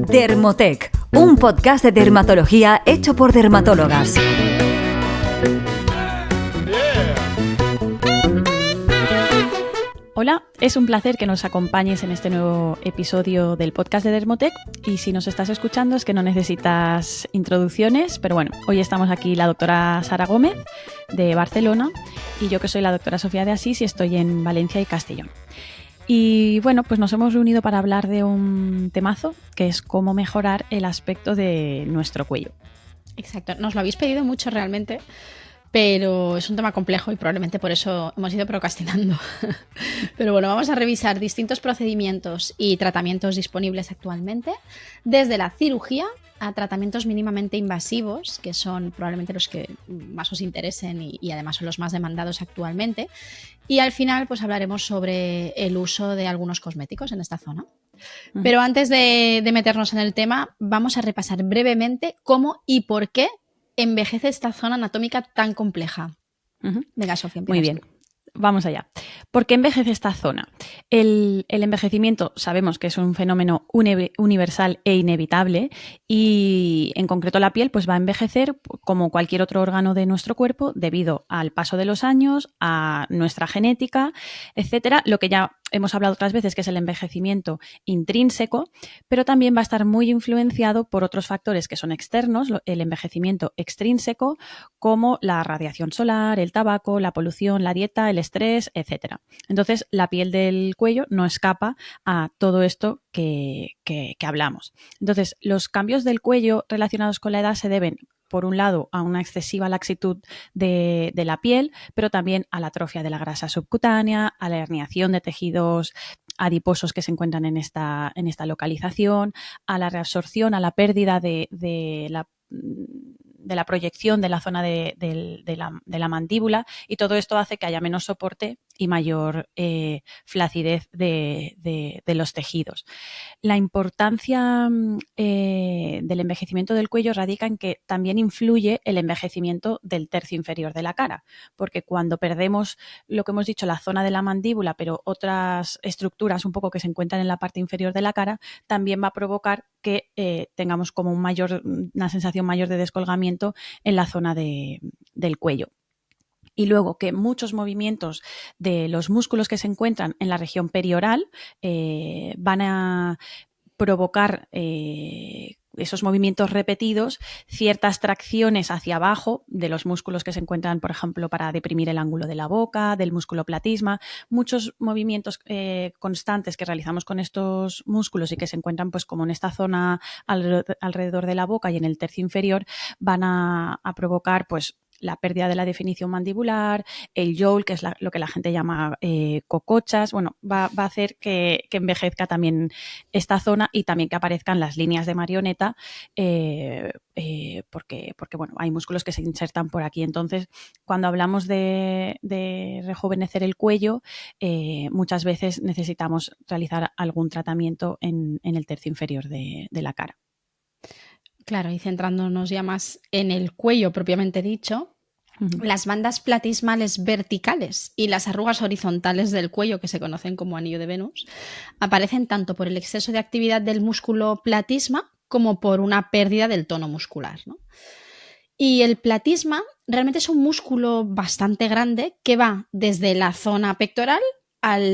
Dermotec, un podcast de dermatología hecho por dermatólogas. Hola, es un placer que nos acompañes en este nuevo episodio del podcast de Dermotec, y si nos estás escuchando es que no necesitas introducciones, pero bueno, hoy estamos aquí la doctora Sara Gómez de Barcelona y yo, que soy la doctora Sofía de Asís, y estoy en Valencia y Castellón. Y bueno, pues nos hemos reunido para hablar de un temazo que es cómo mejorar el aspecto de nuestro cuello. Exacto, nos lo habéis pedido mucho realmente, pero es un tema complejo y probablemente por eso hemos ido procrastinando. Pero bueno, vamos a revisar distintos procedimientos y tratamientos disponibles actualmente, desde la cirugía a tratamientos mínimamente invasivos, que son probablemente los que más os interesen y además son los más demandados actualmente. Y al final pues hablaremos sobre el uso de algunos cosméticos en esta zona. Pero antes de meternos en el tema, vamos a repasar brevemente cómo y por qué envejece esta zona anatómica tan compleja. Venga, Sofía, empiezas. Muy bien. Tú. Vamos allá. ¿Por qué envejece esta zona? El envejecimiento sabemos que es un fenómeno universal e inevitable, y en concreto la piel pues va a envejecer como cualquier otro órgano de nuestro cuerpo debido al paso de los años, a nuestra genética, etcétera. Lo que ya hemos hablado otras veces, que es el envejecimiento intrínseco, pero también va a estar muy influenciado por otros factores que son externos, el envejecimiento extrínseco, como la radiación solar, el tabaco, la polución, la dieta, el estrés, etcétera. Entonces, la piel del cuello no escapa a todo esto que hablamos. Entonces, los cambios del cuello relacionados con la edad se deben, por un lado, a una excesiva laxitud de la piel, pero también a la atrofia de la grasa subcutánea, a la herniación de tejidos adiposos que se encuentran en esta localización, a la reabsorción, a la pérdida de la proyección de la zona de la mandíbula, y todo esto hace que haya menos soporte y mayor flacidez de los tejidos. La importancia del envejecimiento del cuello radica en que también influye el envejecimiento del tercio inferior de la cara, porque cuando perdemos lo que hemos dicho, la zona de la mandíbula, pero otras estructuras un poco que se encuentran en la parte inferior de la cara, también va a provocar que tengamos como una sensación mayor de descolgamiento en la zona del cuello. Y luego que muchos movimientos de los músculos que se encuentran en la región perioral van a provocar esos movimientos repetidos, ciertas tracciones hacia abajo de los músculos que se encuentran, por ejemplo, para deprimir el ángulo de la boca, del músculo platisma. Muchos movimientos constantes que realizamos con estos músculos y que se encuentran pues como en esta zona alrededor de la boca y en el tercio inferior van a provocar pues la pérdida de la definición mandibular, el yawl, que es lo que la gente llama cocochas. Bueno, va a hacer que envejezca también esta zona, y también que aparezcan las líneas de marioneta, porque bueno, hay músculos que se insertan por aquí. Entonces, cuando hablamos de rejuvenecer el cuello, muchas veces necesitamos realizar algún tratamiento en el tercio inferior de la cara. Claro, y centrándonos ya más en el cuello propiamente dicho, las bandas platismales verticales y las arrugas horizontales del cuello, que se conocen como anillo de Venus, aparecen tanto por el exceso de actividad del músculo platisma como por una pérdida del tono muscular, ¿no? Y el platisma realmente es un músculo bastante grande que va desde la zona pectoral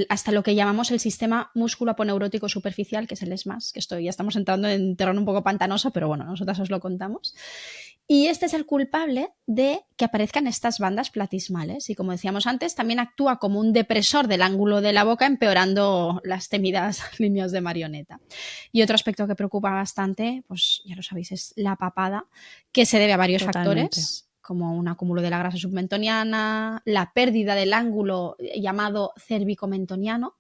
hasta lo que llamamos el sistema músculo-aponeurótico superficial, que es el ESMAS, que ya estamos entrando en terreno un poco pantanoso, pero bueno, nosotras os lo contamos. Y este es el culpable de que aparezcan estas bandas platismales. Y como decíamos antes, también actúa como un depresor del ángulo de la boca, empeorando las temidas líneas de marioneta. Y otro aspecto que preocupa bastante, pues ya lo sabéis, es la papada, que se debe a varios factores, como un acúmulo de la grasa submentoniana, la pérdida del ángulo llamado cérvico-mentoniano,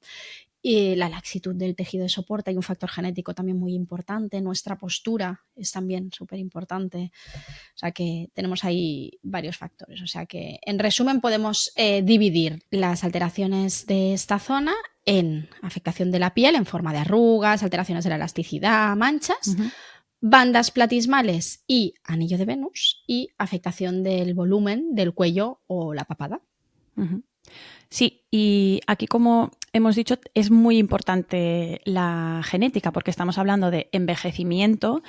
y la laxitud del tejido de soporte. Hay un factor genético también muy importante. Nuestra postura es también súper importante. O sea que tenemos ahí varios factores. O sea que, en resumen, podemos dividir las alteraciones de esta zona en afectación de la piel en forma de arrugas, alteraciones de la elasticidad, manchas, bandas platismales y anillo de Venus, y afectación del volumen del cuello o la papada. Sí, y aquí, como hemos dicho, es muy importante la genética, porque estamos hablando de envejecimiento.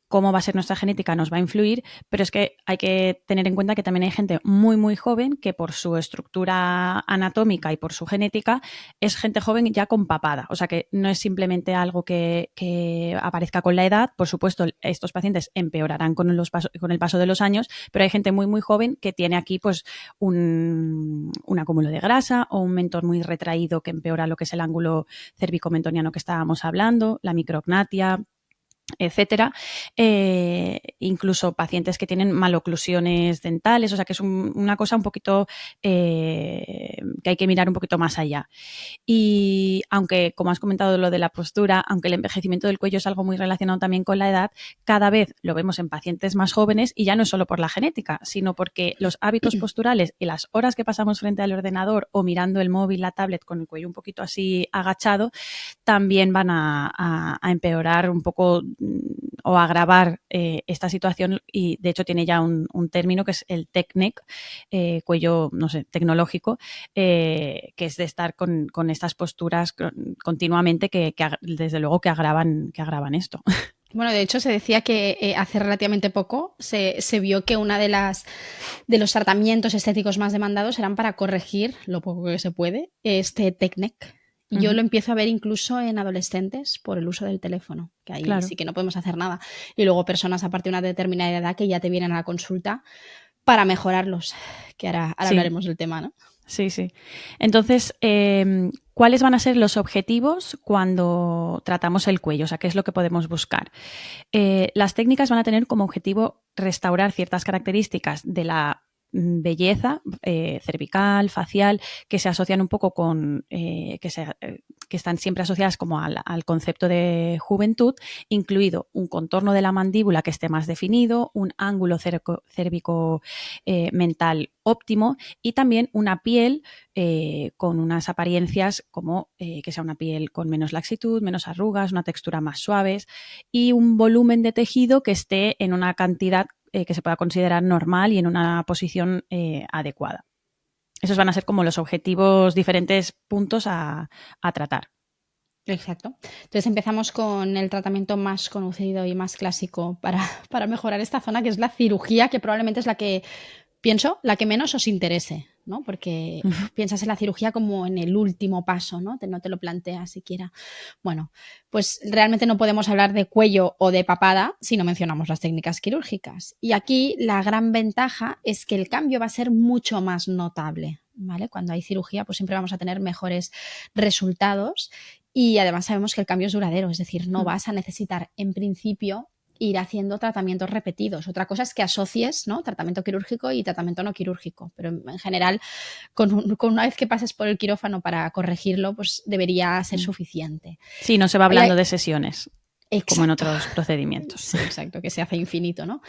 Cómo va a ser nuestra genética nos va a influir, pero es que hay que tener en cuenta que también hay gente muy, muy joven que por su estructura anatómica y por su genética es gente joven ya con papada. O sea que no es simplemente algo que aparezca con la edad. Por supuesto, estos pacientes empeorarán con el paso de los años, pero hay gente muy, muy joven que tiene aquí pues un acúmulo de grasa o un mentón muy retraído que empeora lo que es el ángulo cérvico-mentoniano que estábamos hablando, la micrognatia, etcétera, incluso pacientes que tienen maloclusiones dentales, o sea que es una cosa un poquito que hay que mirar un poquito más allá. Y aunque, como has comentado lo de la postura, aunque el envejecimiento del cuello es algo muy relacionado también con la edad, cada vez lo vemos en pacientes más jóvenes y ya no es solo por la genética, sino porque los hábitos posturales y las horas que pasamos frente al ordenador o mirando el móvil, la tablet con el cuello un poquito así agachado, también van a empeorar un poco o agravar esta situación, y de hecho tiene ya un término que es el tech neck, cuello, no sé, tecnológico, que es de estar con estas posturas continuamente que desde luego que agravan esto. Bueno, de hecho se decía que hace relativamente poco se vio que una de los tratamientos estéticos más demandados eran para corregir, lo poco que se puede, este tech neck. Y yo lo empiezo a ver incluso en adolescentes por el uso del teléfono, que ahí Claro. sí que no podemos hacer nada. Y luego personas a partir de una determinada edad que ya te vienen a la consulta para mejorarlos, que ahora Sí. hablaremos del tema, ¿no? Sí, sí. Entonces, ¿cuáles van a ser los objetivos cuando tratamos el cuello? O sea, ¿qué es lo que podemos buscar? Las técnicas van a tener como objetivo restaurar ciertas características de la belleza cervical, facial, que se asocian un poco con, que están siempre asociadas como al concepto de juventud, incluido un contorno de la mandíbula que esté más definido, un ángulo cérvico mental óptimo y también una piel con unas apariencias como que sea una piel con menos laxitud, menos arrugas, una textura más suaves y un volumen de tejido que esté en una cantidad que se pueda considerar normal y en una posición adecuada. Esos van a ser como los objetivos, diferentes puntos a tratar. Exacto. Entonces empezamos con el tratamiento más conocido y más clásico para mejorar esta zona, que es la cirugía, que probablemente es la que pienso, la que menos os interese, ¿no? Porque piensas en la cirugía como en el último paso, ¿no? No te lo planteas siquiera. Bueno, pues realmente no podemos hablar de cuello o de papada si no mencionamos las técnicas quirúrgicas. Y aquí la gran ventaja es que el cambio va a ser mucho más notable, ¿vale? Cuando hay cirugía, pues siempre vamos a tener mejores resultados y además sabemos que el cambio es duradero, es decir, no vas a necesitar en principio ir haciendo tratamientos repetidos. Otra cosa es que asocies, ¿no?, tratamiento quirúrgico y tratamiento no quirúrgico, pero en general con una vez que pases por el quirófano para corregirlo, pues debería ser suficiente. Sí, no se va hablando de sesiones. Exacto. Como en otros procedimientos. Sí, exacto, que se hace infinito, ¿no?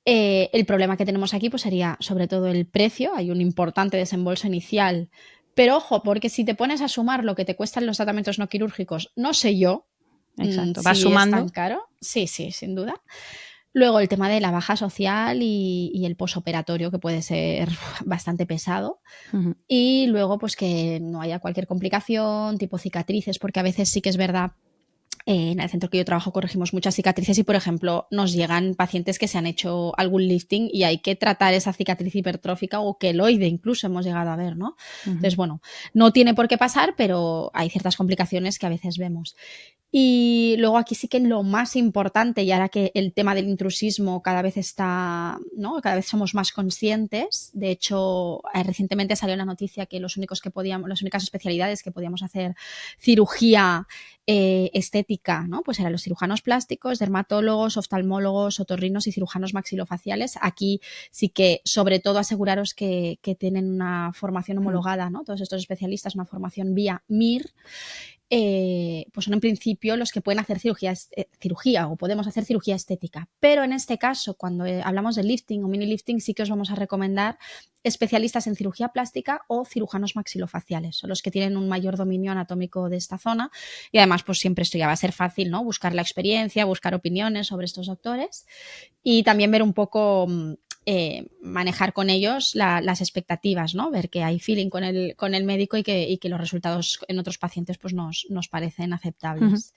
El problema que tenemos aquí pues sería sobre todo el precio. Hay un importante desembolso inicial, pero ojo, porque si te pones a sumar lo que te cuestan los tratamientos no quirúrgicos, no sé yo. Exacto, vas sumando. ¿Es tan caro? Sí, sí, sin duda. Luego el tema de la baja social y el posoperatorio, que puede ser bastante pesado. Y luego pues que no haya cualquier complicación, tipo cicatrices, porque a veces sí que es verdad. En el centro que yo trabajo corregimos muchas cicatrices y, por ejemplo, nos llegan pacientes que se han hecho algún lifting y hay que tratar esa cicatriz hipertrófica o queloide, incluso hemos llegado a ver, ¿no? Entonces, bueno, no tiene por qué pasar, pero hay ciertas complicaciones que a veces vemos. Y luego aquí sí que lo más importante, y ahora que el tema del intrusismo cada vez está, ¿no?, cada vez somos más conscientes. De hecho, recientemente salió la noticia que las únicas especialidades que podíamos hacer cirugía estética, ¿no?, pues eran los cirujanos plásticos, dermatólogos, oftalmólogos, otorrinos y cirujanos maxilofaciales. Aquí sí que, sobre todo, aseguraros que tienen una formación homologada, ¿no?, todos estos especialistas, una formación vía MIR. Pues son en principio los que pueden hacer cirugía o podemos hacer cirugía estética. Pero en este caso, cuando hablamos de lifting o mini lifting, sí que os vamos a recomendar especialistas en cirugía plástica o cirujanos maxilofaciales. Son los que tienen un mayor dominio anatómico de esta zona y además pues siempre esto ya va a ser fácil, ¿no?, buscar la experiencia, buscar opiniones sobre estos doctores y también ver un poco manejar con ellos las expectativas, ¿no? Ver que hay feeling con el médico y que los resultados en otros pacientes pues nos parecen aceptables.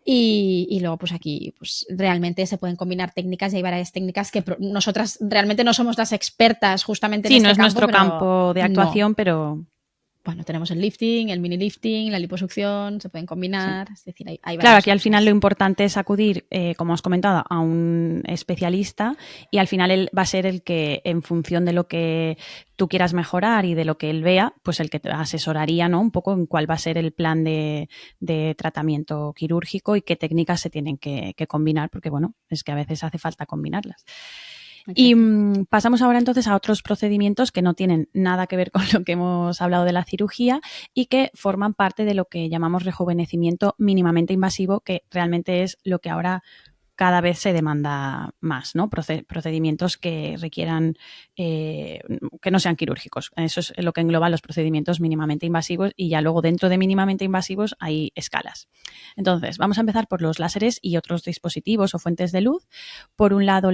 Y luego, pues aquí, pues realmente se pueden combinar técnicas y hay varias técnicas que nosotras realmente no somos las expertas justamente en este campo. Sí, no es nuestro campo de actuación, pero... Bueno, tenemos el lifting, el mini lifting, la liposucción, se pueden combinar, es decir, hay varias Claro, aquí al cosas. final lo importante es acudir, como has comentado, a un especialista y al final él va a ser el que, en función de lo que tú quieras mejorar y de lo que él vea, pues el que te asesoraría, ¿no? Un poco en cuál va a ser el plan de tratamiento quirúrgico y qué técnicas se tienen que combinar, porque bueno, es que a veces hace falta combinarlas. Exacto. Y pasamos ahora entonces a otros procedimientos que no tienen nada que ver con lo que hemos hablado de la cirugía y que forman parte de lo que llamamos rejuvenecimiento mínimamente invasivo, que realmente es lo que ahora cada vez se demanda más, ¿no? Procedimientos que requieran, que no sean quirúrgicos. Eso es lo que engloba los procedimientos mínimamente invasivos y ya luego dentro de mínimamente invasivos hay escalas. Entonces, vamos a empezar por los láseres y otros dispositivos o fuentes de luz. Por un lado,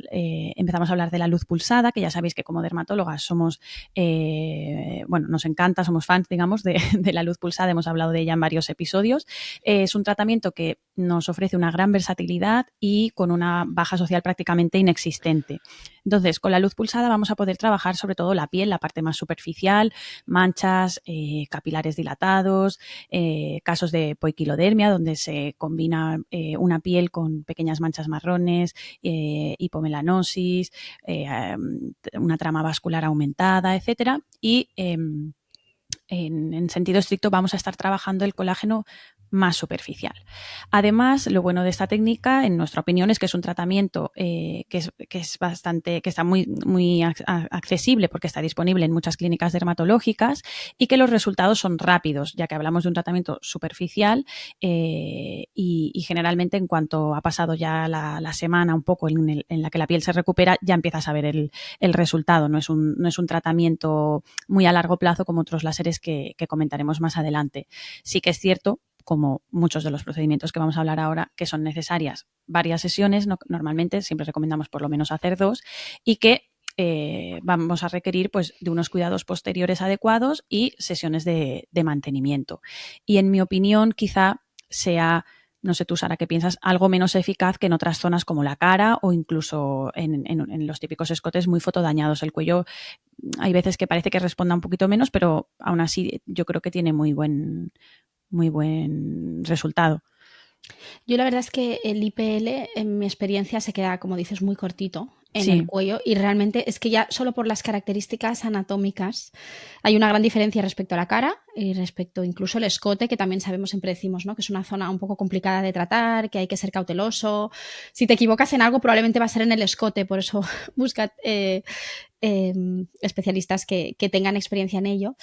empezamos a hablar de la luz pulsada, que ya sabéis que como dermatólogas somos, nos encanta, somos fans, digamos, de la luz pulsada. Hemos hablado de ella en varios episodios. Es un tratamiento que nos ofrece una gran versatilidad y con una baja social prácticamente inexistente. Entonces, con la luz pulsada vamos a poder trabajar sobre todo la piel, la parte más superficial, manchas, capilares dilatados, casos de poiquilodermia, donde se combina una piel con pequeñas manchas marrones, hipomelanosis, una trama vascular aumentada, etcétera. Y en sentido estricto vamos a estar trabajando el colágeno más superficial. Además, lo bueno de esta técnica, en nuestra opinión, es que es un tratamiento que está muy accesible porque está disponible en muchas clínicas dermatológicas y que los resultados son rápidos, ya que hablamos de un tratamiento superficial y generalmente en cuanto ha pasado ya la semana un poco en la que la piel se recupera, ya empiezas a ver el resultado. No es un tratamiento muy a largo plazo como otros láseres que comentaremos más adelante. Sí que es cierto, como muchos de los procedimientos que vamos a hablar ahora, que son necesarias varias sesiones, normalmente siempre recomendamos por lo menos hacer 2, y que vamos a requerir pues de unos cuidados posteriores adecuados y sesiones de mantenimiento. Y en mi opinión, quizá sea, no sé tú, Sara, ¿qué piensas? Algo menos eficaz que en otras zonas como la cara o incluso en los típicos escotes muy fotodañados. El cuello hay veces que parece que responda un poquito menos, pero aún así yo creo que tiene muy buen resultado. Yo la verdad es que el IPL, en mi experiencia, se queda, como dices, muy cortito en el cuello y realmente es que ya solo por las características anatómicas hay una gran diferencia respecto a la cara y respecto incluso al escote, que también sabemos, siempre decimos, ¿no?, que es una zona un poco complicada de tratar, que hay que ser cauteloso. Si te equivocas en algo, probablemente va a ser en el escote, por eso busca especialistas que tengan experiencia en ello.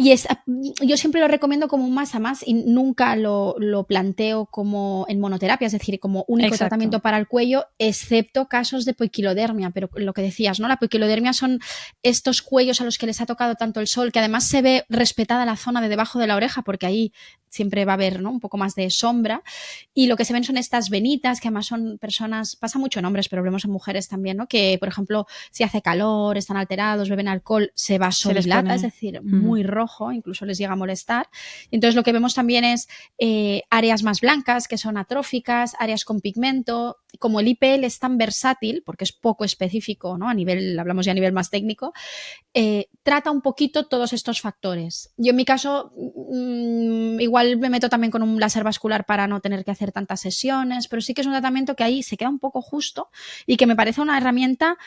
Y yo siempre lo recomiendo como un más a más y nunca lo planteo como en monoterapia, es decir, como único tratamiento para el cuello, excepto casos de poiquilodermia. Pero lo que decías, ¿no? La poiquilodermia son estos cuellos a los que les ha tocado tanto el sol, que además se ve respetada la zona de debajo de la oreja, porque ahí siempre va a haber, ¿no?, un poco más de sombra. Y lo que se ven son estas venitas, que además son personas, pasa mucho en hombres, pero vemos en mujeres también, ¿no?, que, por ejemplo, si hace calor, están alterados, beben alcohol, se vasodilata, es decir, muy rojo, incluso les llega a molestar. Entonces lo que vemos también es áreas más blancas, que son atróficas, áreas con pigmento. Como el IPL es tan versátil, porque es poco específico, ¿no?, hablamos ya a nivel más técnico, trata un poquito todos estos factores. Yo en mi caso igual me meto también con un láser vascular para no tener que hacer tantas sesiones, pero sí que es un tratamiento que ahí se queda un poco justo y que me parece una herramienta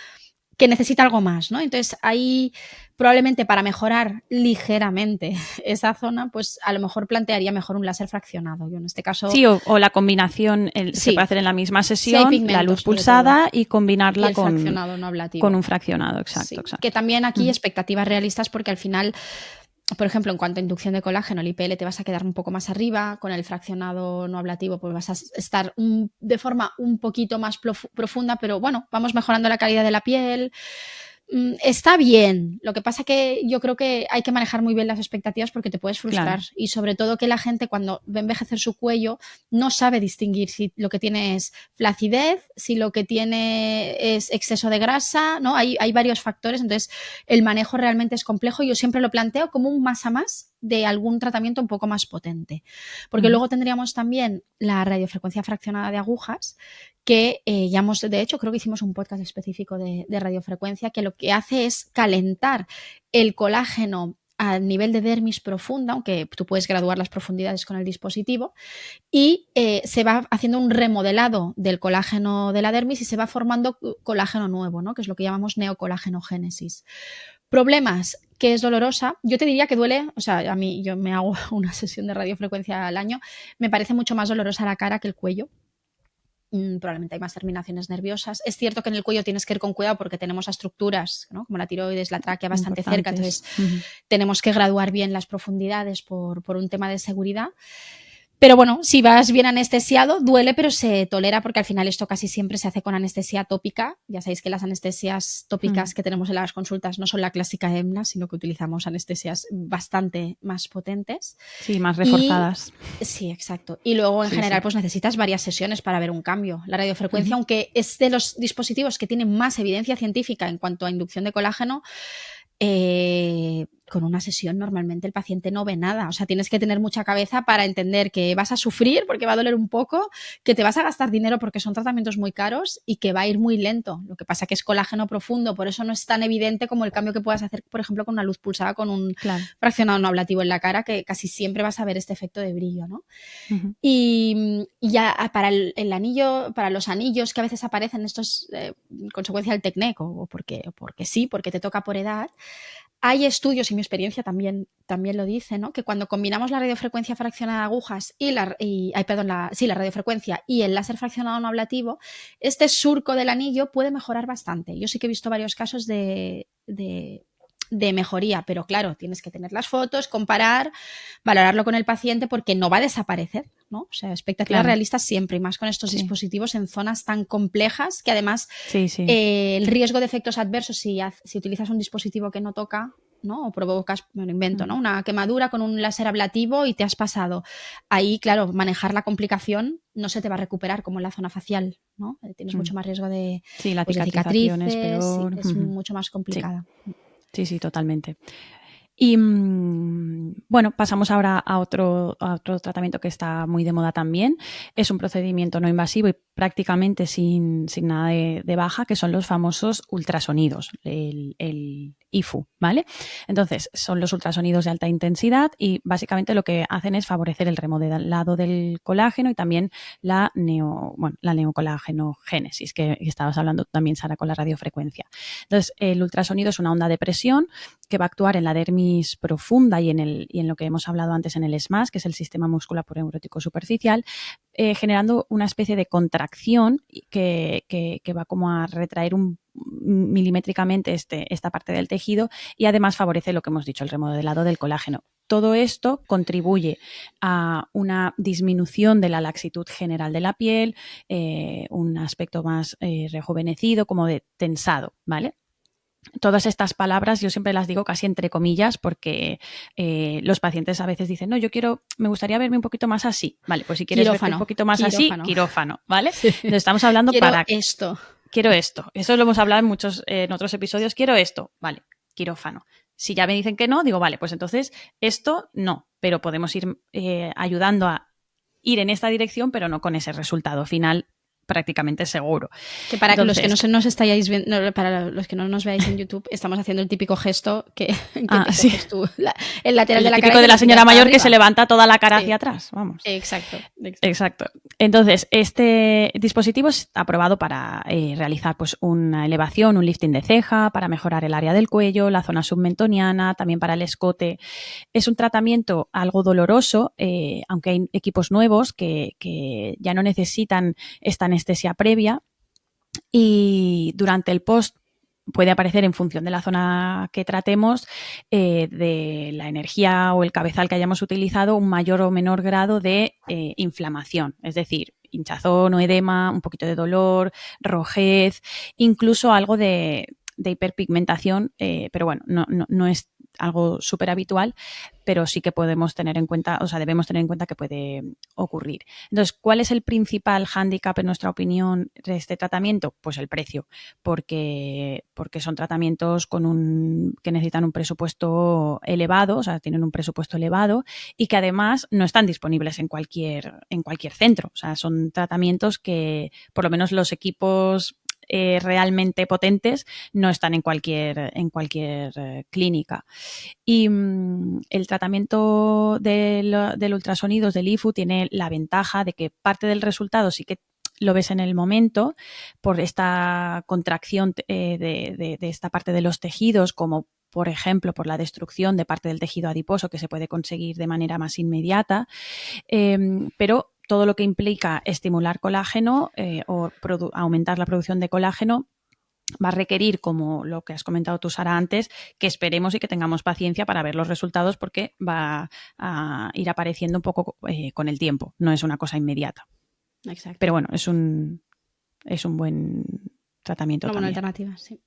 que necesita algo más, ¿no? Entonces ahí probablemente para mejorar ligeramente esa zona, pues a lo mejor plantearía mejor un láser fraccionado. Yo en este caso... Sí, o la combinación se puede hacer en la misma sesión, pigmentos, la luz pulsada y combinarla y fraccionado no ablativo. Con un fraccionado, exacto. Que también aquí expectativas realistas, porque al final, por ejemplo, en cuanto a inducción de colágeno, el IPL te vas a quedar un poco más arriba, con el fraccionado no ablativo pues vas a estar de forma un poquito más profunda, pero bueno, vamos mejorando la calidad de la piel. Está bien. Lo que pasa que yo creo que hay que manejar muy bien las expectativas porque te puedes frustrar. Claro. Y sobre todo que la gente cuando ve envejecer su cuello no sabe distinguir si lo que tiene es flacidez, si lo que tiene es exceso de grasa, ¿no? Hay varios factores, entonces el manejo realmente es complejo. Yo siempre lo planteo como un más a más de algún tratamiento un poco más potente. Porque luego tendríamos también la radiofrecuencia fraccionada de agujas, que de hecho, creo que hicimos un podcast específico de radiofrecuencia, que lo que hace es calentar el colágeno a nivel de dermis profunda, aunque tú puedes graduar las profundidades con el dispositivo, y se va haciendo un remodelado del colágeno de la dermis y se va formando colágeno nuevo, ¿no? Que es lo que llamamos neocolágenogénesis. Problemas, que es dolorosa. Yo te diría que duele, o sea, a mí yo me hago una sesión de radiofrecuencia al año, me parece mucho más dolorosa la cara que el cuello. Probablemente hay más terminaciones nerviosas. Es cierto que en el cuello tienes que ir con cuidado porque tenemos estructuras, ¿no? Como la tiroides, la tráquea bastante cerca, entonces tenemos que graduar bien las profundidades por un tema de seguridad. Pero bueno, si vas bien anestesiado, duele, pero se tolera porque al final esto casi siempre se hace con anestesia tópica. Ya sabéis que las anestesias tópicas que tenemos en las consultas no son la clásica EMNA, sino que utilizamos anestesias bastante más potentes. Sí, más reforzadas. Sí, exacto. Y luego en general pues necesitas varias sesiones para ver un cambio. La radiofrecuencia, aunque es de los dispositivos que tienen más evidencia científica en cuanto a inducción de colágeno, con una sesión normalmente el paciente no ve nada. O sea, tienes que tener mucha cabeza para entender que vas a sufrir porque va a doler un poco, que te vas a gastar dinero porque son tratamientos muy caros y que va a ir muy lento. Lo que pasa que es colágeno profundo, por eso no es tan evidente como el cambio que puedas hacer, por ejemplo, con una luz pulsada con un fraccionado no ablativo en la cara, que casi siempre vas a ver este efecto de brillo, ¿no? Y ya para el anillo, para los anillos que a veces aparecen, esto es consecuencia del TECNEC o porque sí, porque te toca por edad. Hay estudios, y mi experiencia también lo dice, ¿no? Que cuando combinamos la radiofrecuencia fraccionada de agujas y la radiofrecuencia y el láser fraccionado no ablativo, este surco del anillo puede mejorar bastante. Yo sí que he visto varios casos de mejoría, pero claro, tienes que tener las fotos, comparar, valorarlo con el paciente porque no va a desaparecer, ¿no? O sea, expectativas realistas siempre, y más con estos dispositivos en zonas tan complejas que además el riesgo de efectos adversos si utilizas un dispositivo que no toca, ¿no? O provocas, ¿no? Una quemadura con un láser ablativo y te has pasado. Ahí, claro, manejar la complicación no se te va a recuperar como en la zona facial, ¿no? Tienes mucho más riesgo de, la de cicatrización cicatrices, es peor. es mucho más complicada. Sí, totalmente. Y bueno, pasamos ahora a otro tratamiento que está muy de moda también. Es un procedimiento no invasivo y prácticamente sin nada de baja, que son los famosos ultrasonidos, el IFU, ¿vale? Entonces, son los ultrasonidos de alta intensidad y básicamente lo que hacen es favorecer el remodelado del colágeno y también la neocolágenogénesis, que estabas hablando también, Sara, con la radiofrecuencia. Entonces, el ultrasonido es una onda de presión que va a actuar en la dermis profunda y en lo que hemos hablado antes en el SMAS, que es el sistema muscular-neurótico superficial, generando una especie de contracción que va como a retraer milimétricamente esta parte del tejido y además favorece lo que hemos dicho, el remodelado del colágeno. Todo esto contribuye a una disminución de la laxitud general de la piel, un aspecto más rejuvenecido, como de tensado, ¿vale? Todas estas palabras yo siempre las digo casi entre comillas porque los pacientes a veces dicen, no, me gustaría verme un poquito más así. Vale, pues si quieres verte un poquito más así, quirófano, ¿vale? Entonces estamos hablando Quiero esto. Eso lo hemos hablado en otros episodios. Quiero esto. Vale, quirófano. Si ya me dicen que no, digo, vale, pues entonces esto no. Pero podemos ir ayudando a ir en esta dirección, pero no con ese resultado final prácticamente seguro. Que para los que no nos estáis viendo, para los que no nos veáis en YouTube, estamos haciendo el típico gesto que coges tú el lateral de la cara. El típico de la señora mayor que se levanta toda la cara hacia atrás, vamos. Exacto. Entonces, este dispositivo está aprobado para realizar pues una elevación, un lifting de ceja, para mejorar el área del cuello, la zona submentoniana, también para el escote. Es un tratamiento algo doloroso, aunque hay equipos nuevos que ya no necesitan esta anestesia previa y durante el post puede aparecer en función de la zona que tratemos, de la energía o el cabezal que hayamos utilizado, un mayor o menor grado de inflamación, es decir, hinchazón o edema, un poquito de dolor, rojez, incluso algo de de hiperpigmentación, pero bueno, no es algo súper habitual, pero sí que podemos tener en cuenta, o sea, debemos tener en cuenta que puede ocurrir. Entonces, ¿cuál es el principal hándicap en nuestra opinión de este tratamiento? Pues el precio, porque son tratamientos que necesitan un presupuesto elevado, o sea, tienen un presupuesto elevado y que además no están disponibles en cualquier centro. O sea, son tratamientos que por lo menos los equipos realmente potentes no están en cualquier clínica. Y el tratamiento del ultrasonidos del IFU tiene la ventaja de que parte del resultado sí que lo ves en el momento por esta contracción de esta parte de los tejidos, como por ejemplo por la destrucción de parte del tejido adiposo que se puede conseguir de manera más inmediata, pero todo lo que implica estimular colágeno o aumentar la producción de colágeno va a requerir, como lo que has comentado tú, Sara, antes, que esperemos y que tengamos paciencia para ver los resultados porque va a ir apareciendo un poco con el tiempo, no es una cosa inmediata. Exacto. Pero bueno, es un buen tratamiento una también. buena alternativa, sí.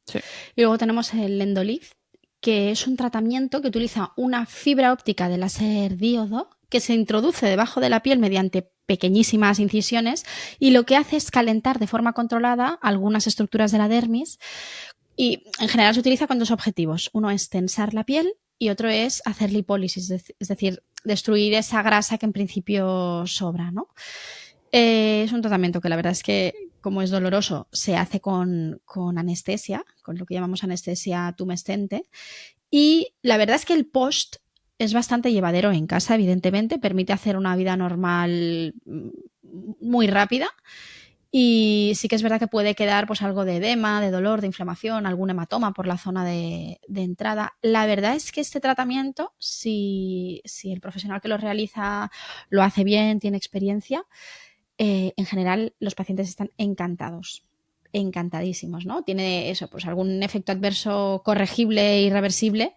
Y luego tenemos el Endolift, que es un tratamiento que utiliza una fibra óptica de láser díodo que se introduce debajo de la piel mediante pequeñísimas incisiones y lo que hace es calentar de forma controlada algunas estructuras de la dermis y en general se utiliza con dos objetivos. Uno es tensar la piel y otro es hacer lipólisis, es decir, destruir esa grasa que en principio sobra, ¿no? Es un tratamiento que la verdad es que, como es doloroso, se hace con anestesia, con lo que llamamos anestesia tumescente. Y la verdad es que el post es bastante llevadero en casa, evidentemente, permite hacer una vida normal muy rápida. Y sí que es verdad que puede quedar pues algo de edema, de dolor, de inflamación, algún hematoma por la zona de entrada. La verdad es que este tratamiento, si el profesional que lo realiza lo hace bien, tiene experiencia, en general los pacientes están encantadísimos, ¿no? Tiene eso, pues algún efecto adverso corregible e irreversible,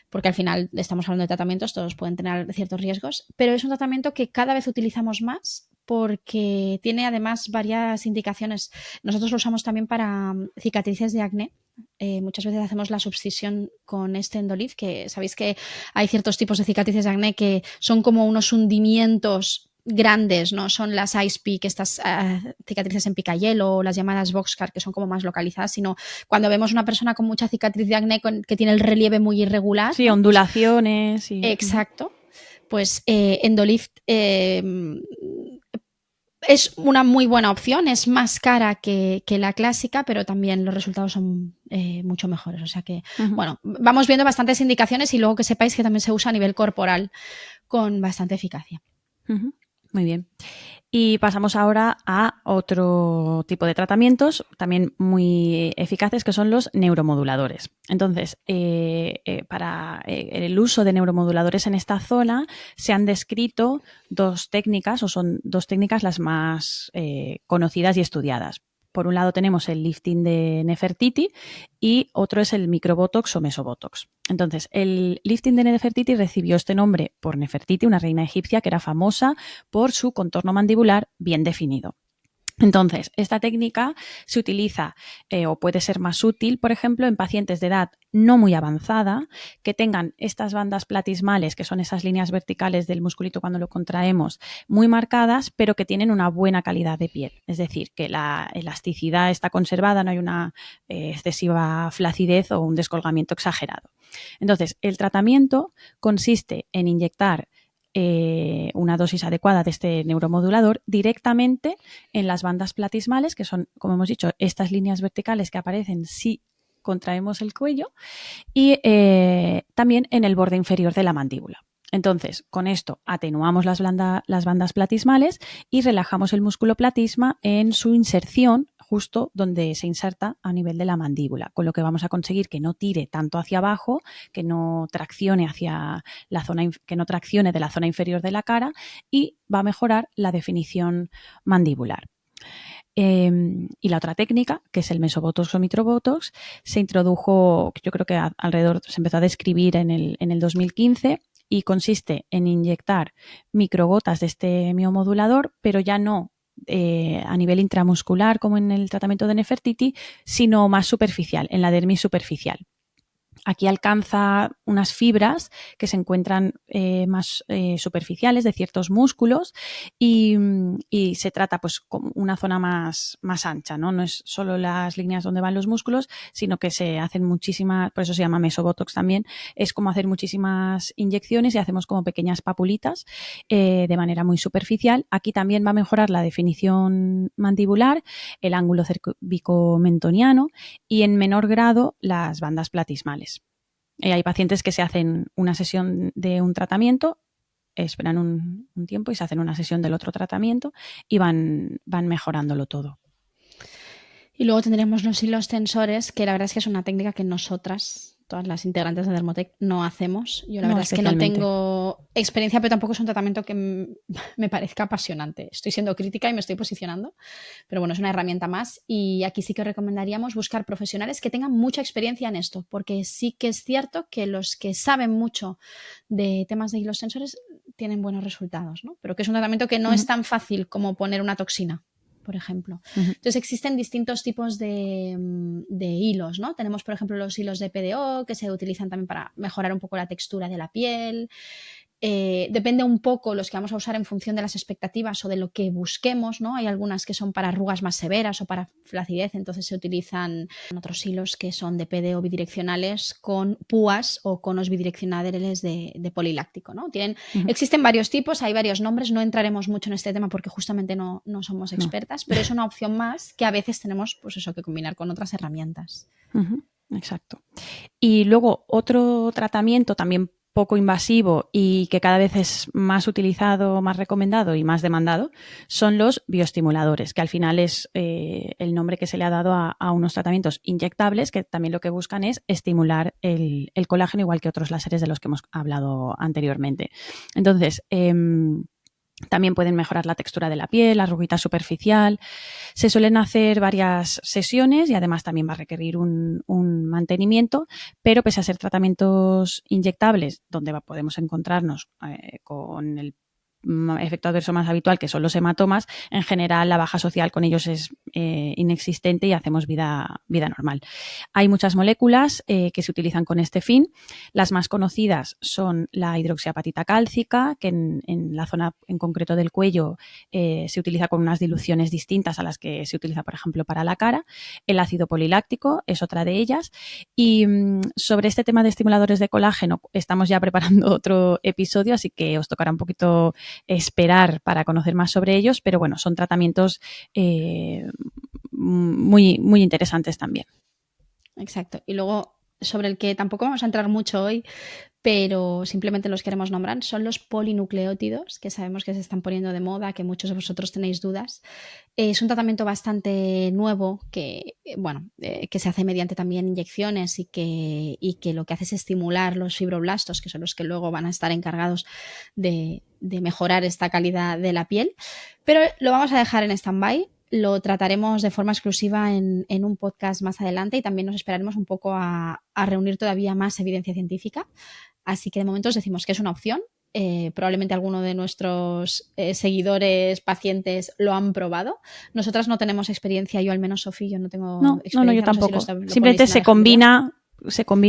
porque al final estamos hablando de tratamientos, todos pueden tener ciertos riesgos, pero es un tratamiento que cada vez utilizamos más porque tiene además varias indicaciones. Nosotros lo usamos también para cicatrices de acné. Muchas veces hacemos la subcisión con este Endolift, que sabéis que hay ciertos tipos de cicatrices de acné que son como unos hundimientos grandes, no son las ice pick, estas cicatrices en picayelo o las llamadas boxcar, que son como más localizadas, sino cuando vemos una persona con mucha cicatriz de acné que tiene el relieve muy irregular. Sí, ¿no? Ondulaciones. Y... Exacto. Pues Endolift es una muy buena opción, es más cara que la clásica, pero también los resultados son mucho mejores. O sea que, bueno, vamos viendo bastantes indicaciones y luego que sepáis que también se usa a nivel corporal con bastante eficacia. Muy bien. Y pasamos ahora a otro tipo de tratamientos también muy eficaces, que son los neuromoduladores. Entonces, para el uso de neuromoduladores en esta zona se han descrito dos técnicas, o son dos técnicas las más conocidas y estudiadas. Por un lado tenemos el lifting de Nefertiti y otro es el microbotox o mesobotox. Entonces, el lifting de Nefertiti recibió este nombre por Nefertiti, una reina egipcia que era famosa por su contorno mandibular bien definido. Entonces, esta técnica se utiliza o puede ser más útil, por ejemplo, en pacientes de edad no muy avanzada que tengan estas bandas platismales, que son esas líneas verticales del musculito cuando lo contraemos, muy marcadas, pero que tienen una buena calidad de piel. Es decir, que la elasticidad está conservada, no hay una excesiva flacidez o un descolgamiento exagerado. Entonces, el tratamiento consiste en inyectar una dosis adecuada de este neuromodulador directamente en las bandas platismales, que son, como hemos dicho, estas líneas verticales que aparecen si contraemos el cuello, y también en el borde inferior de la mandíbula. Entonces, con esto atenuamos las bandas platismales y relajamos el músculo platisma en su inserción justo donde se inserta a nivel de la mandíbula, con lo que vamos a conseguir que no tire tanto hacia abajo, que no traccione hacia la zona, que no traccione de la zona inferior de la cara y va a mejorar la definición mandibular. Y la otra técnica, que es el mesobotox o microbotox, se introdujo, yo creo que alrededor, se empezó a describir en el 2015 y consiste en inyectar microgotas de este miomodulador, pero ya no a nivel intramuscular como en el tratamiento de Nefertiti, sino más superficial, en la dermis superficial. Aquí alcanza unas fibras que se encuentran más superficiales de ciertos músculos y se trata pues como una zona más ancha, ¿no? No es solo las líneas donde van los músculos, sino que se hacen muchísimas, por eso se llama mesobotox también, es como hacer muchísimas inyecciones y hacemos como pequeñas papulitas de manera muy superficial. Aquí también va a mejorar la definición mandibular, el ángulo cervicomentoniano y en menor grado las bandas platismales. Hay pacientes que se hacen una sesión de un tratamiento, esperan un tiempo y se hacen una sesión del otro tratamiento y van mejorándolo todo. Y luego tendremos los hilos tensores, que la verdad es que es una técnica que nosotras, todas las integrantes de Dermotec, no hacemos. Yo la verdad es que no tengo experiencia, pero tampoco es un tratamiento que me parezca apasionante. Estoy siendo crítica y me estoy posicionando, pero bueno, es una herramienta más. Y aquí sí que recomendaríamos buscar profesionales que tengan mucha experiencia en esto, porque sí que es cierto que los que saben mucho de temas de hilos tensores tienen buenos resultados, ¿no? Pero que es un tratamiento que no es tan fácil como poner una toxina, por ejemplo. Entonces existen distintos tipos de hilos, ¿no? Tenemos, por ejemplo, los hilos de PDO que se utilizan también para mejorar un poco la textura de la piel. Depende un poco los que vamos a usar en función de las expectativas o de lo que busquemos, ¿no? Hay algunas que son para arrugas más severas o para flacidez, entonces se utilizan otros hilos que son de PDO bidireccionales con púas o conos bidireccionales de poliláctico, ¿no? Existen varios tipos, hay varios nombres, no entraremos mucho en este tema porque justamente no somos expertas, pero es una opción más que a veces tenemos pues eso, que combinar con otras herramientas. Exacto. Y luego otro tratamiento también poco invasivo y que cada vez es más utilizado, más recomendado y más demandado son los bioestimuladores, que al final es el nombre que se le ha dado a unos tratamientos inyectables que también lo que buscan es estimular el colágeno, igual que otros láseres de los que hemos hablado anteriormente. Entonces, también pueden mejorar la textura de la piel, la arruguita superficial. Se suelen hacer varias sesiones y además también va a requerir un mantenimiento, pero pese a ser tratamientos inyectables, donde podemos encontrarnos con el efecto adverso más habitual, que son los hematomas, en general la baja social con ellos es inexistente y hacemos vida normal. Hay muchas moléculas que se utilizan con este fin. Las más conocidas son la hidroxiapatita cálcica, que en la zona en concreto del cuello se utiliza con unas diluciones distintas a las que se utiliza, por ejemplo, para la cara. El ácido poliláctico es otra de ellas. Y sobre este tema de estimuladores de colágeno estamos ya preparando otro episodio, así que os tocará un poquito esperar para conocer más sobre ellos, pero bueno, son tratamientos muy, muy interesantes también. Exacto. Y luego, sobre el que tampoco vamos a entrar mucho hoy, pero simplemente los queremos nombrar, son los polinucleótidos, que sabemos que se están poniendo de moda, que muchos de vosotros tenéis dudas. Es un tratamiento bastante nuevo que se hace mediante también inyecciones y que lo que hace es estimular los fibroblastos, que son los que luego van a estar encargados de mejorar esta calidad de la piel. Pero lo vamos a dejar en stand-by. Lo trataremos de forma exclusiva en un podcast más adelante y también nos esperaremos un poco a reunir todavía más evidencia científica. Así que de momento os decimos que es una opción. Probablemente alguno de nuestros seguidores, pacientes lo han probado. Nosotras no tenemos experiencia, yo al menos, Sofía, yo no tengo experiencia. No, yo tampoco. Simplemente se combina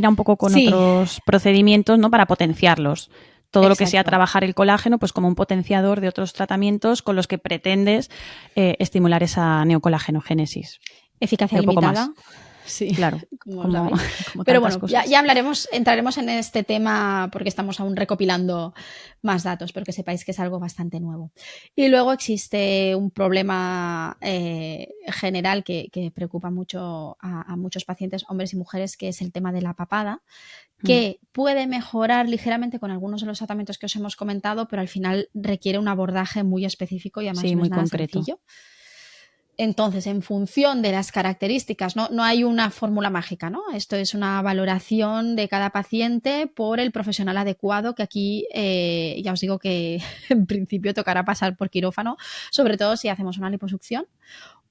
un poco con otros procedimientos, ¿no? Para potenciarlos. Todo Exacto. Lo que sea trabajar el colágeno, pues como un potenciador de otros tratamientos con los que pretendes estimular esa neocolágenogénesis. Eficacia limitada. Sí, claro. Como pero bueno, ya entraremos en este tema porque estamos aún recopilando más datos, pero que sepáis que es algo bastante nuevo. Y luego existe un problema general que preocupa mucho a muchos pacientes, hombres y mujeres, que es el tema de la papada, que puede mejorar ligeramente con algunos de los tratamientos que os hemos comentado, pero al final requiere un abordaje muy específico y además no es nada concreto. Sencillo. Entonces, en función de las características, no hay una fórmula mágica, ¿no? Esto es una valoración de cada paciente por el profesional adecuado, que aquí ya os digo que en principio tocará pasar por quirófano, sobre todo si hacemos una liposucción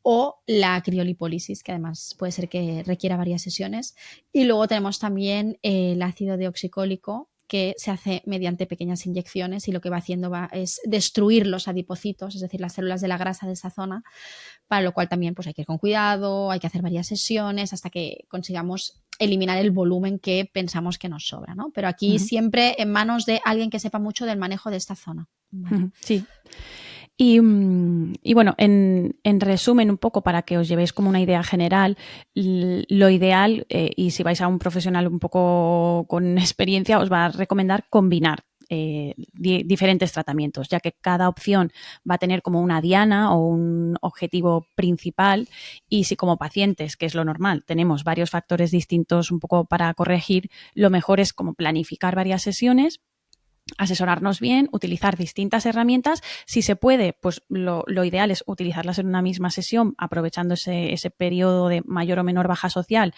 o la criolipólisis, que además puede ser que requiera varias sesiones. Y luego tenemos también el ácido deoxicólico, que se hace mediante pequeñas inyecciones y lo que va haciendo es destruir los adipocitos, es decir, las células de la grasa de esa zona, para lo cual también pues, hay que ir con cuidado, hay que hacer varias sesiones hasta que consigamos eliminar el volumen que pensamos que nos sobra, ¿no? Pero aquí siempre en manos de alguien que sepa mucho del manejo de esta zona. ¿Vale? Sí. Y bueno, en resumen un poco para que os llevéis como una idea general, lo ideal, y si vais a un profesional un poco con experiencia, os va a recomendar combinar diferentes tratamientos, ya que cada opción va a tener como una diana o un objetivo principal, y si como pacientes, que es lo normal, tenemos varios factores distintos un poco para corregir, lo mejor es como planificar varias sesiones, asesorarnos bien, utilizar distintas herramientas. Si se puede, pues lo ideal es utilizarlas en una misma sesión, aprovechando ese periodo de mayor o menor baja social,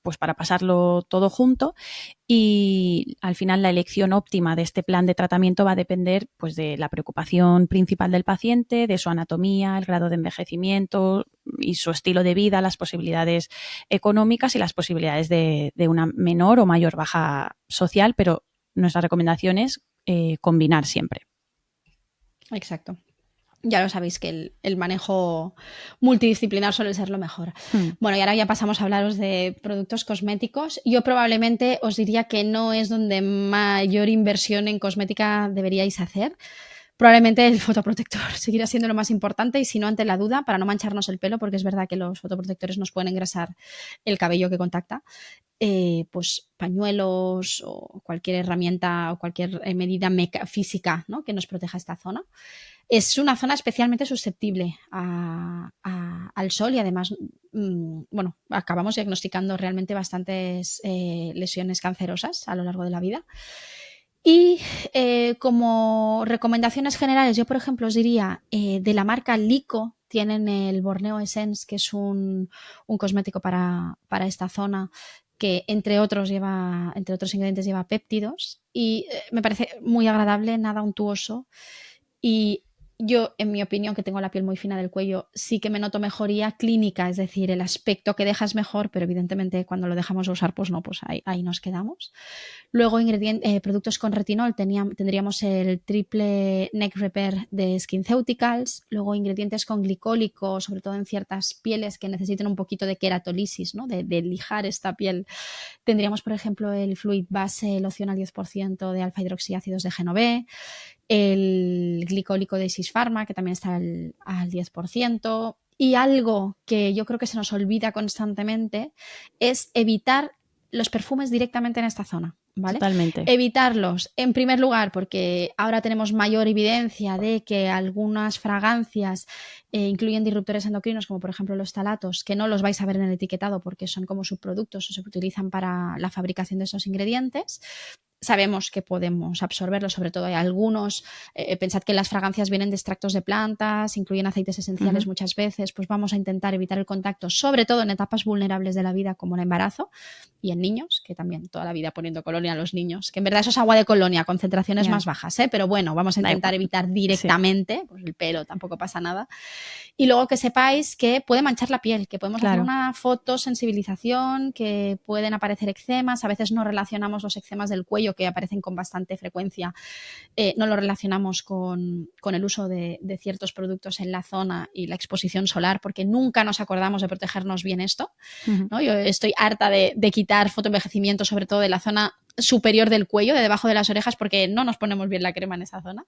pues para pasarlo todo junto. Y al final la elección óptima de este plan de tratamiento va a depender pues de la preocupación principal del paciente, de su anatomía, el grado de envejecimiento y su estilo de vida, las posibilidades económicas y las posibilidades de una menor o mayor baja social, pero nuestra recomendación es combinar siempre. Exacto. Ya lo sabéis que el manejo multidisciplinar suele ser lo mejor. Bueno, y ahora ya pasamos a hablaros de productos cosméticos. Yo probablemente os diría que no es donde mayor inversión en cosmética deberíais hacer. Probablemente el fotoprotector seguirá siendo lo más importante, y si no, ante la duda, para no mancharnos el pelo, porque es verdad que los fotoprotectores nos pueden engrasar el cabello que contacta, pues pañuelos o cualquier herramienta o cualquier medida física, ¿no?, que nos proteja esta zona. Es una zona especialmente susceptible al sol y además, bueno, acabamos diagnosticando realmente bastantes lesiones cancerosas a lo largo de la vida. Y como recomendaciones generales, yo por ejemplo os diría de la marca Lico, tienen el Borneo Essence, que es un cosmético para esta zona, que entre otros ingredientes lleva péptidos y me parece muy agradable, nada untuoso, y yo, en mi opinión, que tengo la piel muy fina del cuello, sí que me noto mejoría clínica, es decir, el aspecto que deja es mejor, pero evidentemente cuando lo dejamos de usar, pues no, pues ahí nos quedamos. Luego, productos con retinol, tendríamos el triple neck repair de SkinCeuticals. Luego, ingredientes con glicólico, sobre todo en ciertas pieles que necesiten un poquito de queratolisis, ¿no?, de lijar esta piel. Tendríamos, por ejemplo, el Fluid Base loción al 10% de alfa-hidroxiácidos de Genové, el glicólico de Sis Pharma, que también está al 10%. Y algo que yo creo que se nos olvida constantemente es evitar los perfumes directamente en esta zona, ¿vale? Totalmente. Evitarlos, en primer lugar, porque ahora tenemos mayor evidencia de que algunas fragancias incluyen disruptores endocrinos, como por ejemplo los talatos, que no los vais a ver en el etiquetado porque son como subproductos o se utilizan para la fabricación de esos ingredientes. Sabemos que podemos absorberlos, sobre todo hay algunos, pensad que las fragancias vienen de extractos de plantas, incluyen aceites esenciales muchas veces, pues vamos a intentar evitar el contacto, sobre todo en etapas vulnerables de la vida como el embarazo, y en niños, que también toda la vida poniendo colonia a los niños, que en verdad eso es agua de colonia, concentraciones más bajas, pero bueno, vamos a intentar evitar directamente, pues el pelo tampoco pasa nada. Y luego que sepáis que puede manchar la piel, que podemos hacer una fotosensibilización, que pueden aparecer eczemas, a veces no relacionamos los eczemas del cuello, que aparecen con bastante frecuencia, no lo relacionamos con el uso de ciertos productos en la zona y la exposición solar, porque nunca nos acordamos de protegernos bien esto, ¿no? Yo estoy harta de quitar fotoenvejecimiento, sobre todo de la zona superior del cuello, de debajo de las orejas, porque no nos ponemos bien la crema en esa zona.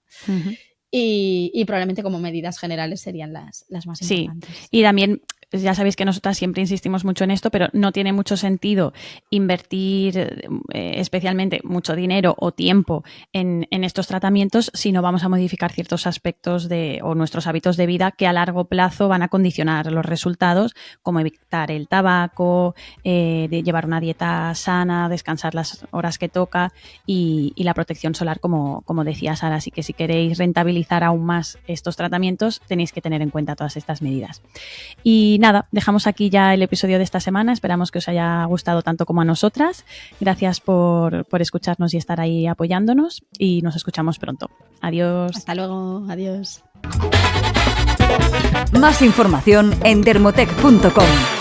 Y probablemente como medidas generales serían las más importantes. Sí, y también ya sabéis que nosotras siempre insistimos mucho en esto, pero no tiene mucho sentido invertir especialmente mucho dinero o tiempo en estos tratamientos si no vamos a modificar ciertos aspectos o nuestros hábitos de vida que a largo plazo van a condicionar los resultados, como evitar el tabaco, de llevar una dieta sana, descansar las horas que toca y la protección solar, como decía Sara. Así que si queréis rentabilizar aún más estos tratamientos, tenéis que tener en cuenta todas estas medidas. Y nada, dejamos aquí ya el episodio de esta semana. Esperamos que os haya gustado tanto como a nosotras. Gracias por escucharnos y estar ahí apoyándonos, y nos escuchamos pronto. Adiós. Hasta luego. Adiós. Más información en dermotech.com.